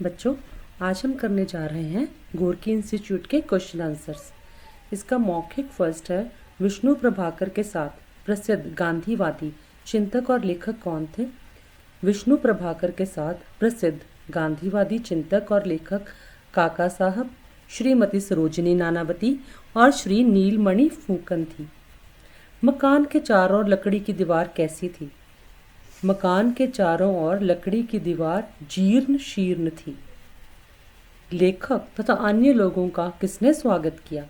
बच्चों, आज हम करने जा रहे हैं गोरकी इंस्टीट्यूट के क्वेश्चन आंसर्स। इसका मौखिक फर्स्ट है, विष्णु प्रभाकर के साथ प्रसिद्ध गांधीवादी चिंतक और लेखक कौन थे? विष्णु प्रभाकर के साथ प्रसिद्ध गांधीवादी चिंतक और लेखक काका साहब, श्रीमती सरोजिनी नानावती और श्री नीलमणि फूकन थी। मकान के चारों ओर लकड़ी की दीवार कैसी थी? मकान के चारों ओर लकड़ी की दीवार जीर्ण शीर्ण थी। लेखक तथा अन्य लोगों का किसने स्वागत किया?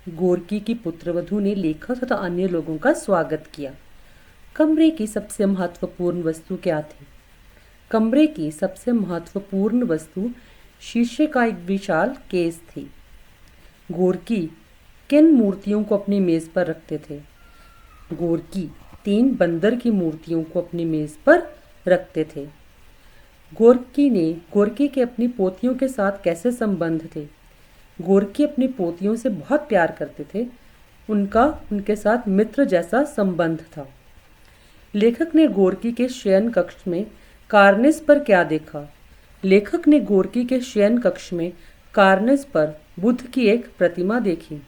गोरकी की पुत्रवधू ने लेखक तथा अन्य लोगों का स्वागत किया। कमरे की सबसे महत्वपूर्ण वस्तु क्या थी? कमरे की सबसे महत्वपूर्ण वस्तु शीशे का एक विशाल केस थी। गोरकी किन मूर्तियों को अपनी मेज पर रखते थे? गोरकी 3 बंदर की मूर्तियों को अपनी मेज पर रखते थे। गोरकी के अपनी पोतियों के साथ कैसे संबंध थे? गोरकी अपनी पोतियों से बहुत प्यार करते थे। उनके साथ मित्र जैसा संबंध था। लेखक ने गोरकी के शयन कक्ष में कार्निस पर क्या देखा? लेखक ने गोरकी के शयन कक्ष में कार्निस पर बुद्ध की एक प्रतिमा देखी।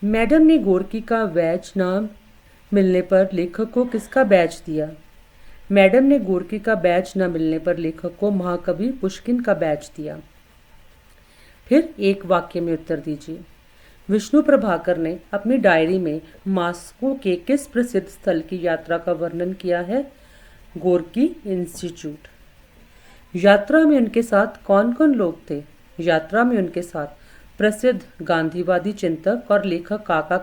मैडम ने गोरकी का बैज नाम मिलने पर लेखक को किसका बैज दिया? मैडम ने गोरकी का बैज न मिलने पर लेखक को महाकवि पुष्किन का बैज दिया। फिर एक वाक्य में उत्तर दीजिए। विष्णु प्रभाकर ने अपनी डायरी में मॉस्को के किस प्रसिद्ध स्थल की यात्रा का वर्णन किया है? गोरकी इंस्टीट्यूट। यात्रा में उनके साथ कौन कौन लोग थे? यात्रा में उनके साथ प्रसिद्ध गांधीवादी चिंतक और लेखक काका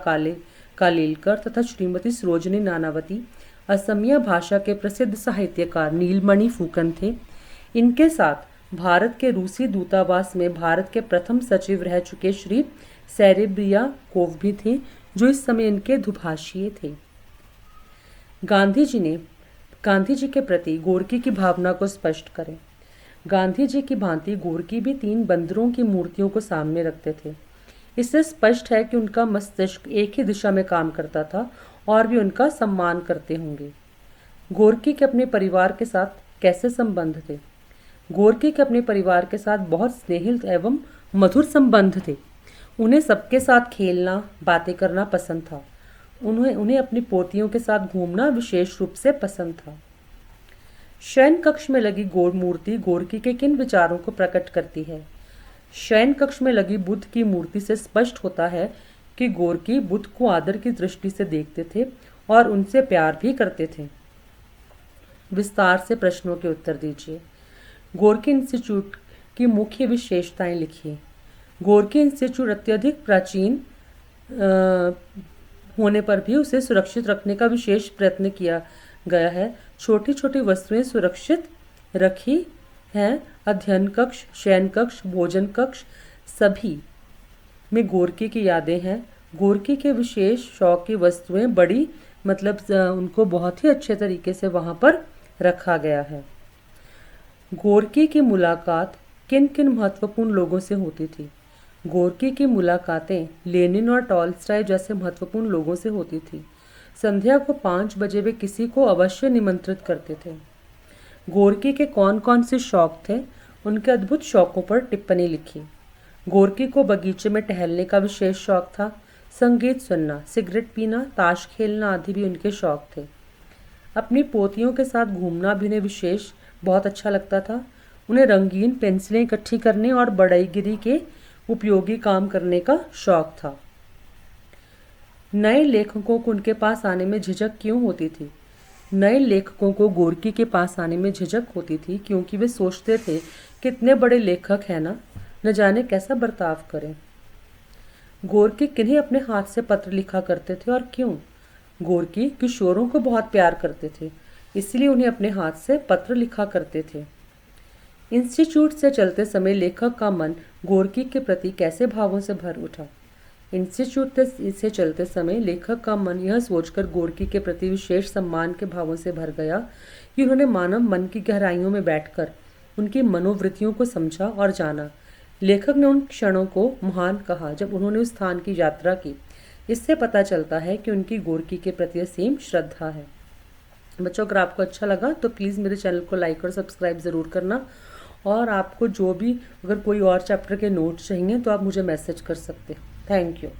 कालेलकर तथा श्रीमती सरोजिनी नानावती, असमिया भाषा के प्रसिद्ध साहित्यकार नीलमणि फूकन थे। इनके साथ भारत के रूसी दूतावास में भारत के प्रथम सचिव रह चुके श्री सेरेब्रियाकोव भी थे, जो इस समय इनके दुभाषीय थे। गांधी जी के प्रति गोरकी की भावना को स्पष्ट करें। गांधी जी की भांति गोरकी भी 3 बंदरों की मूर्तियों को सामने रखते थे। इससे स्पष्ट है कि उनका मस्तिष्क एक ही दिशा में काम करता था और भी उनका सम्मान करते होंगे। गोरकी के अपने परिवार के साथ कैसे संबंध थे? गोरकी के अपने परिवार के साथ बहुत स्नेहित एवं मधुर संबंध थे। उन्हें सबके साथ खेलना, बातें करना पसंद था। उन्हें अपनी पोतियों के साथ घूमना विशेष रूप से पसंद था। शयन कक्ष में लगी गौर मूर्ति गोरकी के किन विचारों को प्रकट करती है? शयन कक्ष में लगी बुद्ध की मूर्ति से स्पष्ट होता है कि गोरकी बुद्ध को आदर की दृष्टि से देखते थे और उनसे प्यार भी करते थे। विस्तार से प्रश्नों के उत्तर दीजिए। गोरकी इंस्टीट्यूट की मुख्य विशेषताएं लिखिए। गोरकी इंस्टीट्यूट अत्यधिक प्राचीन होने पर भी उसे सुरक्षित रखने का विशेष प्रयत्न किया गया है। छोटी छोटी वस्तुएं सुरक्षित रखी हैं। अध्ययन कक्ष, शयन कक्ष, भोजन कक्ष सभी में गोरकी की यादें हैं। गोरकी के विशेष शौक की वस्तुएं बड़ी उनको बहुत ही अच्छे तरीके से वहाँ पर रखा गया है। गोरकी की मुलाकात किन किन महत्वपूर्ण लोगों से होती थी? गोरकी की मुलाकातें लेनिन और टॉल्स्टॉय जैसे महत्वपूर्ण लोगों से होती थी। संध्या को 5 बजे वे किसी को अवश्य निमंत्रित करते थे। गोरकी के कौन कौन से शौक थे? उनके अद्भुत शौकों पर टिप्पणी लिखी। गोरकी को बगीचे में टहलने का विशेष शौक था। संगीत सुनना, सिगरेट पीना, ताश खेलना आदि भी उनके शौक थे। अपनी पोतियों के साथ घूमना भी उन्हें विशेष बहुत अच्छा लगता था। उन्हें रंगीन पेंसिलें इकट्ठी करने और बढ़ईगिरी के उपयोगी काम करने का शौक था। नए लेखकों को उनके पास आने में झिझक क्यों होती थी? नए लेखकों को गोरकी के पास आने में झिझक होती थी क्योंकि वे सोचते थे कितने बड़े लेखक हैं न जाने कैसा बर्ताव करें। गोरकी किन्हें अपने हाथ से पत्र लिखा करते थे और क्यों? गोरकी किशोरों को बहुत प्यार करते थे, इसलिए उन्हें अपने हाथ से पत्र लिखा करते थे। इंस्टीट्यूट से चलते समय लेखक का मन गोरकी के प्रति कैसे भावों से भर उठा? इंस्टीट्यूट से चलते समय लेखक का मन यह सोचकर गोरकी के प्रति विशेष सम्मान के भावों से भर गया कि उन्होंने मानव मन की गहराइयों में बैठकर उनकी मनोवृत्तियों को समझा और जाना। लेखक ने उन क्षणों को महान कहा जब उन्होंने उस स्थान की यात्रा की। इससे पता चलता है कि उनकी गोरकी के प्रति असीम श्रद्धा है। बच्चों, अगर आपको अच्छा लगा तो प्लीज़ मेरे चैनल को लाइक और सब्सक्राइब ज़रूर करना और आपको जो भी अगर कोई और चैप्टर के नोट्स चाहिए तो आप मुझे मैसेज कर सकते हैं। Thank you.